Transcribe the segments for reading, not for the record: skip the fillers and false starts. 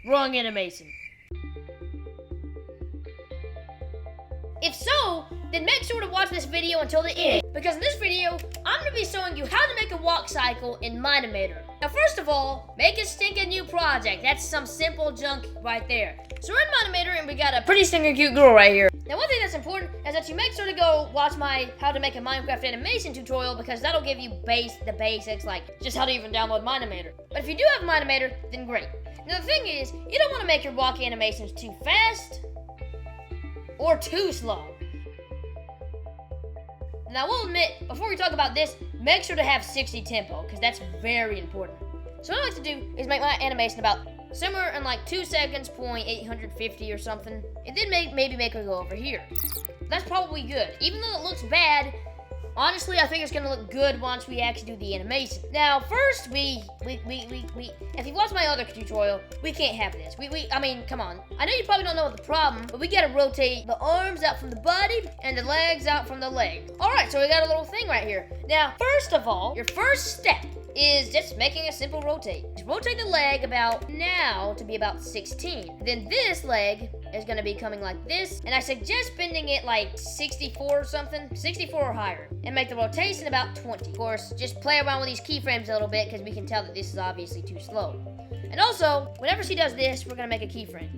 Wrong animation. If so, then make sure to watch this video until the end, because in this video, I'm going to be showing you how to make a walk cycle in Mine-imator. Now first of all, make a stinking new project. That's some simple junk right there. So we're in Mine-imator and we got a pretty stinking cute girl right here. Now one thing that's important is that you make sure to go watch my how to make a Minecraft animation tutorial, because that'll give you the basics, like just how to even download Mine-imator. But if you do have Mine-imator, then great. Now the thing is, you don't want to make your walk animations too fast or too slow. Now I will admit, before we talk about this, make sure to have 60 tempo, because that's very important. So what I like to do is make my animation about somewhere in like 2 seconds, 850 or something, and then maybe make her go over here. That's probably good. Even though it looks bad, honestly, I think it's gonna look good once we actually do the animation. Now, first, if you watch my other tutorial, we can't have this. I mean, come on. I know you probably don't know the problem, but we gotta rotate the arms out from the body and the legs out from the leg. All right, so we got a little thing right here. Now, first of all, your first step is just making a simple rotate. Just rotate the leg about now to be about 16. Then this leg is gonna be coming like this, and I suggest bending it like 64 or something, 64 or higher, and make the rotation about 20. Of course, just play around with these keyframes a little bit, because we can tell that this is obviously too slow. And also, whenever she does this, we're gonna make a keyframe.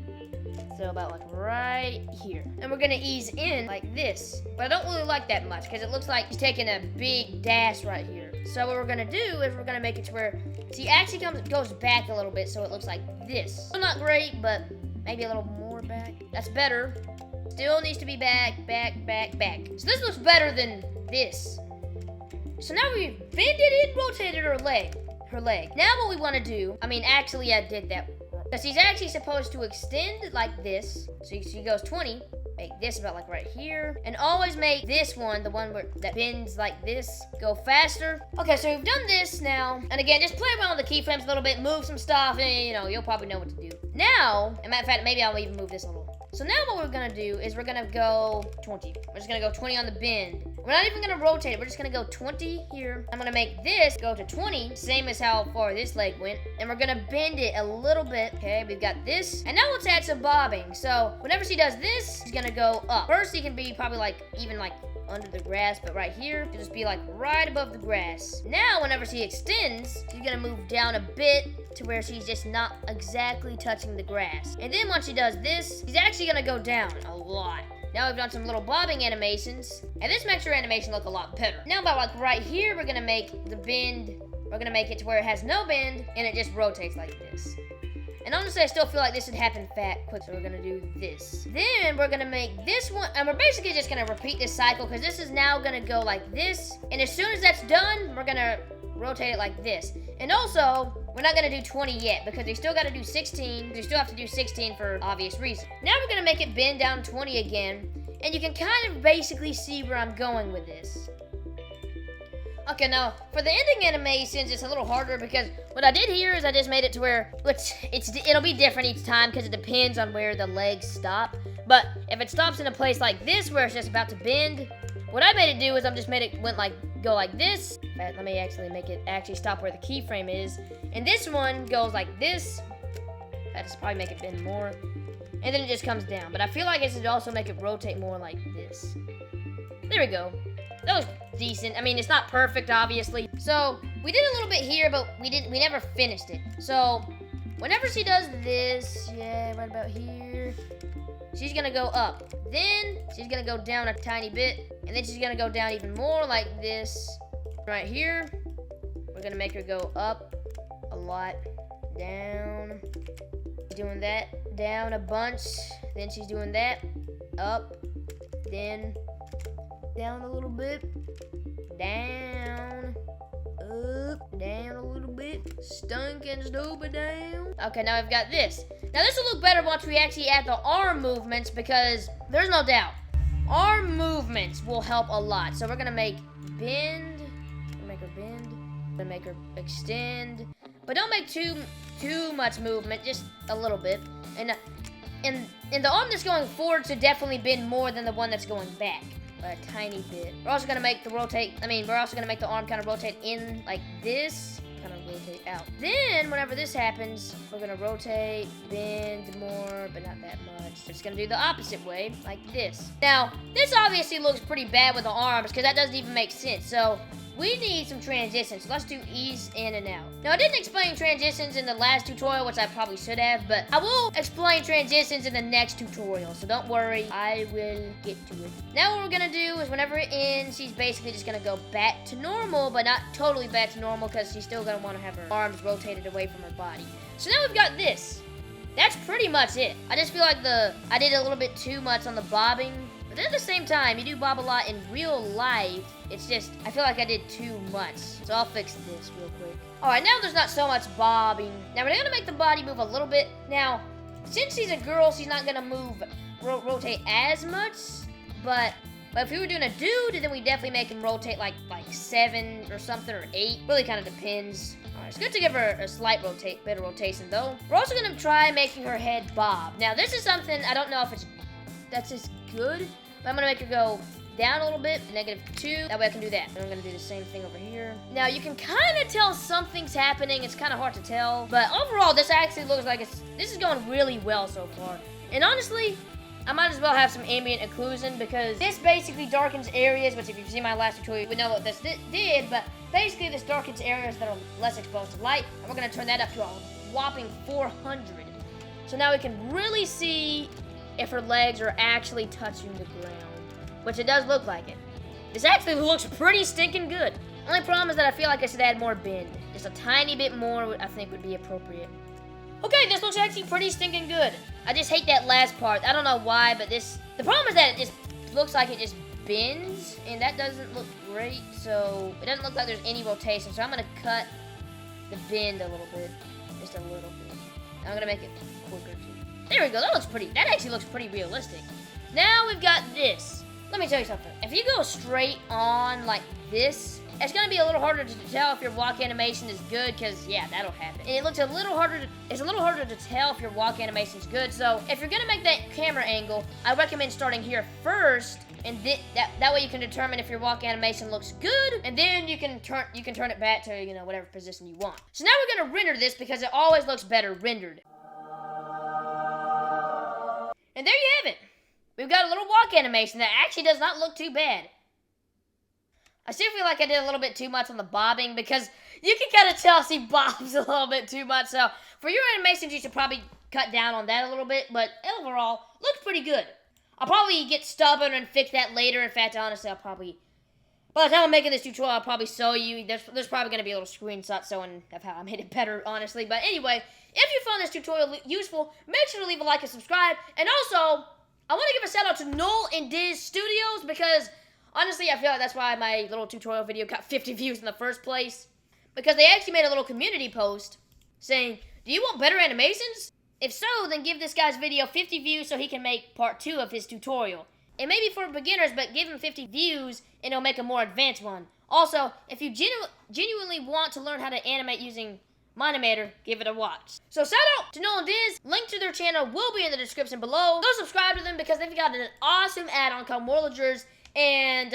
So about like right here. And we're gonna ease in like this. But I don't really like that much, because it looks like she's taking a big dash right here. So what we're gonna do is we're gonna make it to where she actually goes back a little bit, so it looks like this. Still not great, but maybe a little more back. That's better. Still needs to be back, back, back, back. So this looks better than this. So now we've bended and rotated her leg. Now what we want to do, actually I did that. Because she's actually supposed to extend like this. So she goes 20. Make this about like right here. And always make this one, the one that bends like this, go faster. Okay, so we've done this now. And again, just play around with the keyframes a little bit, move some stuff, and you'll probably know what to do. Now, as a matter of fact, maybe I'll even move this a little. So now what we're gonna do is we're gonna go 20. We're just gonna go 20 on the bend. We're not even gonna rotate it, we're just gonna go 20 here. I'm gonna make this go to 20, same as how far this leg went. And we're gonna bend it a little bit. Okay, we've got this. And now let's add some bobbing. So whenever she does this, she's gonna go up. First, she can be probably even under the grass, but right here, it'll just be like right above the grass. Now, whenever she extends, she's gonna move down a bit to where she's just not exactly touching the grass. And then once she does this, she's actually gonna go down a lot. Now we've done some little bobbing animations, and this makes your animation look a lot better. Now about like right here, we're gonna make the bend, we're gonna make it to where it has no bend, and it just rotates like this. And honestly, I still feel like this would happen quick, so we're gonna do this. Then we're gonna make this one, and we're basically just gonna repeat this cycle, because this is now gonna go like this. And as soon as that's done, we're gonna rotate it like this. And also, we're not gonna do 20 yet, because we still gotta do 16. We still have to do 16 for obvious reasons. Now we're gonna make it bend down 20 again, and you can kind of basically see where I'm going with this. Okay, now, for the ending animations, it's a little harder, because what I did here is I just made it to where, it'll be different each time, because it depends on where the legs stop. But if it stops in a place like this, where it's just about to bend, what I made it do is I just made it go like this. Let me actually make it actually stop where the keyframe is. And this one goes like this. That just probably make it bend more. And then it just comes down. But I feel like it should also make it rotate more like this. There we go. That was decent. It's not perfect, obviously. So we did a little bit here, but we never finished it. So whenever she does this, yeah, right about here, she's gonna go up. Then she's gonna go down a tiny bit, and then she's gonna go down even more like this. Right here, we're gonna make her go up a lot, down. Doing that, down a bunch. Then she's doing that, up, then down a little bit, down, up, down a little bit, stinking stupid down. Okay, now I've got this. Now this will look better once we actually add the arm movements, because there's no doubt, arm movements will help a lot. So we're gonna make bend, make her bend, gonna make her extend, but don't make too much movement, just a little bit. And the arm that's going forward should definitely bend more than the one that's going back. A tiny bit. We're also gonna make the arm kind of rotate in like this, kind of rotate out. Then, whenever this happens, we're gonna rotate, bend more, but not that much. It's gonna do the opposite way, like this. Now, this obviously looks pretty bad with the arms, because that doesn't even make sense. So, we need some transitions. So let's do ease in and out. Now, I didn't explain transitions in the last tutorial, which I probably should have, but I will explain transitions in the next tutorial. So don't worry, I will get to it. Now what we're gonna do is whenever it ends, she's basically just gonna go back to normal, but not totally back to normal because she's still gonna wanna have her arms rotated away from her body. So now we've got this. That's pretty much it. I just feel like I did a little bit too much on the bobbing. But then at the same time, you do bob a lot in real life. It's just, I feel like I did too much. So I'll fix this real quick. All right, now there's not so much bobbing. Now we're gonna make the body move a little bit. Now, since she's a girl, she's not gonna move, rotate as much. But if we were doing a dude, then we definitely make him rotate like 7 or something, or 8. Really kind of depends. All right, it's good to give her a slight bit of rotation though. We're also gonna try making her head bob. Now this is something, I don't know if that's just good, but I'm gonna make her go down a little bit, -2. That way I can do that. And I'm gonna do the same thing over here. Now you can kind of tell something's happening. It's kind of hard to tell, but overall this actually looks like this is going really well so far. And honestly, I might as well have some ambient occlusion because this basically darkens areas, which if you've seen my last tutorial, you would know what this did, but basically this darkens areas that are less exposed to light, and we're gonna turn that up to a whopping 400. So now we can really see if her legs are actually touching the ground, which it does look like it. This actually looks pretty stinking good. Only problem is that I feel like I should add more bend. Just a tiny bit more I think would be appropriate. Okay, this looks actually pretty stinking good. I just hate that last part. I don't know why, but the problem is that it just looks like it just bends, and that doesn't look great, so it doesn't look like there's any rotation, so I'm gonna cut the bend a little bit, just a little bit. I'm gonna make it quicker too. There we go, that actually looks pretty realistic. Now we've got this. Let me tell you something. If you go straight on like this, it's gonna be a little harder to tell if your walk animation is good, because yeah, that'll happen. And it's a little harder to tell if your walk animation is good. So if you're gonna make that camera angle, I recommend starting here first, and that way you can determine if your walk animation looks good, and then you can turn it back to whatever position you want. So now we're gonna render this because it always looks better rendered. And there you have it. We've got a little walk animation that actually does not look too bad. I still feel like I did a little bit too much on the bobbing because you can kind of tell she bobs a little bit too much. So for your animations, you should probably cut down on that a little bit. But overall, looks pretty good. I'll probably get stubborn and fix that later. In fact, honestly, by the time I'm making this tutorial, I'll probably show you. There's probably going to be a little screenshot showing of how I made it better, honestly. But anyway, if you found this tutorial useful, make sure to leave a like and subscribe. And also, I want to give a shout out to Noel and Diz Studios because honestly, I feel like that's why my little tutorial video got 50 views in the first place. Because they actually made a little community post saying, do you want better animations? If so, then give this guy's video 50 views so he can make part 2 of his tutorial. It may be for beginners, but give him 50 views and it'll make a more advanced one. Also, if you genuinely want to learn how to animate using Mine-imator, give it a watch. So shout out to Noel and Diz. Link to their channel will be in the description below. Go subscribe to them because they've got an awesome add-on called Morlagers. And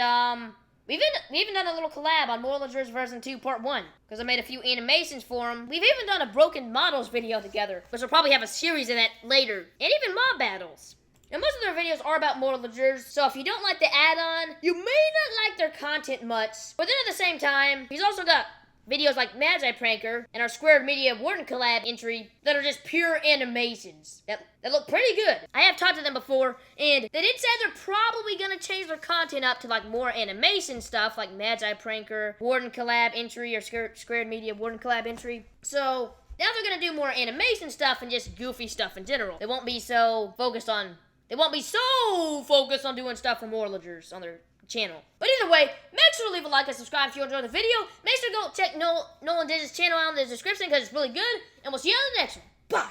we've even done a little collab on Morlagers version 2 part 1 because I made a few animations for them. We've even done a broken models video together, which we'll probably have a series of that later. And even mob battles. And most of their videos are about Morlagers, so if you don't like the add-on, you may not like their content much. But then at the same time, he's also got videos like Magi Pranker and our Squared Media Warden collab entry that are just pure animations that look pretty good. I have talked to them before, and they did say they're probably gonna change their content up to like more animation stuff like Magi Pranker, Warden collab entry, or Squared Media Warden collab entry. So now they're gonna do more animation stuff and just goofy stuff in general. They won't be so focused on doing stuff for Morlagers on their channel. But either way, make sure to leave a like and subscribe if you enjoyed the video. Make sure to go check Noel and Diz's channel out in the description because it's really good. And we'll see you on the next one. Bye!